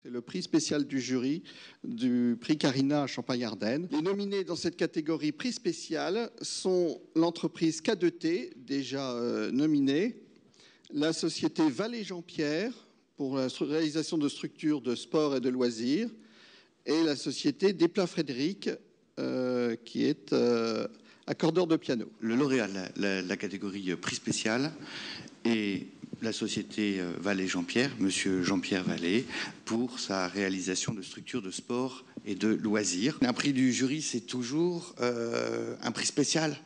C'est le prix spécial du jury du prix Carina à Champagne-Ardenne. Les nominés dans cette catégorie prix spécial sont l'entreprise K2T, déjà nominée, la société Vallée-Jean-Pierre pour la réalisation de structures de sport et de loisirs et la société Desplat-Frédéric qui est accordeur de piano. Le lauréat de la catégorie prix spécial est la société Vallée-Jean-Pierre, monsieur Jean-Pierre Vallée, pour sa réalisation de structures de sport et de loisirs. Un prix du jury, c'est toujours un prix spécial.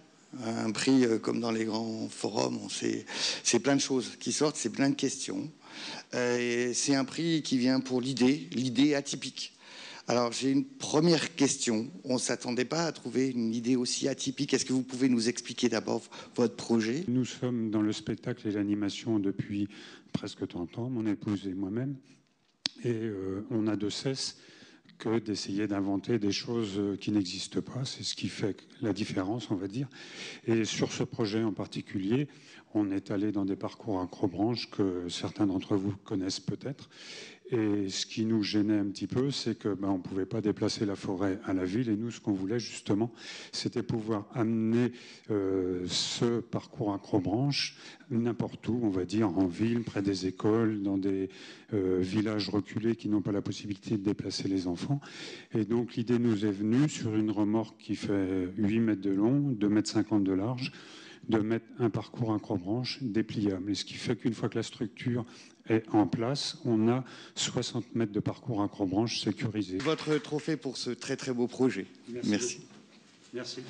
Un prix comme dans les grands forums, c'est plein de choses qui sortent, c'est plein de questions. Et c'est un prix qui vient pour l'idée atypique. Alors j'ai une première question. On ne s'attendait pas à trouver une idée aussi atypique. Est-ce que vous pouvez nous expliquer d'abord votre projet? Nous sommes dans le spectacle et l'animation depuis presque 30 ans, mon épouse et moi-même. Et on n'a de cesse que d'essayer d'inventer des choses qui n'existent pas. C'est ce qui fait la différence, on va dire. Et sur ce projet en particulier, on est allé dans des parcours acrobranches que certains d'entre vous connaissent peut-être. Et ce qui nous gênait un petit peu, c'est que on ne pouvait pas déplacer la forêt à la ville. Et nous, ce qu'on voulait justement, c'était pouvoir amener ce parcours acrobranche n'importe où, on va dire, en ville, près des écoles, dans des villages reculés qui n'ont pas la possibilité de déplacer les enfants. Et donc l'idée nous est venue sur une remorque qui fait 8 mètres de long, 2,50 m de large, de mettre un parcours acrobranche dépliable. Et ce qui fait qu'une fois que la structure est en place, on a 60 mètres de parcours acrobranche sécurisé. Votre trophée pour ce très très beau projet. Merci. Merci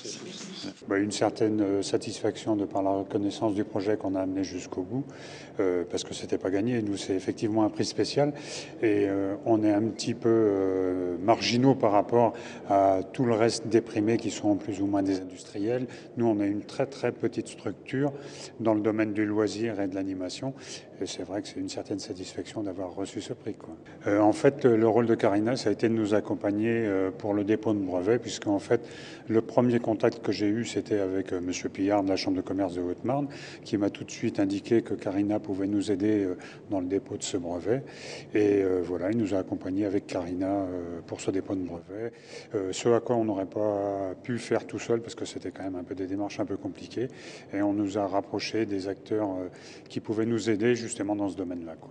à tous. Une certaine satisfaction de par la reconnaissance du projet qu'on a amené jusqu'au bout, parce que c'était pas gagné. Nous, c'est effectivement un prix spécial et on est un petit peu marginaux par rapport à tout le reste des primés qui sont plus ou moins des industriels. Nous, on a une très très petite structure dans le domaine du loisir et de l'animation. Et c'est vrai que c'est une certaine satisfaction d'avoir reçu ce prix, quoi. En fait, le rôle de Carina, ça a été de nous accompagner pour le dépôt de brevet, puisqu'en fait, le premier contact que j'ai eu, c'était avec monsieur Pillard de la Chambre de commerce de Haute-Marne, qui m'a tout de suite indiqué que Carina pouvait nous aider dans le dépôt de ce brevet. Et voilà, il nous a accompagnés avec Carina pour ce dépôt de brevet. Ce à quoi on n'aurait pas pu faire tout seul, parce que c'était quand même un peu des démarches un peu compliquées. Et on nous a rapprochés des acteurs qui pouvaient nous aider justement dans ce domaine-là, quoi.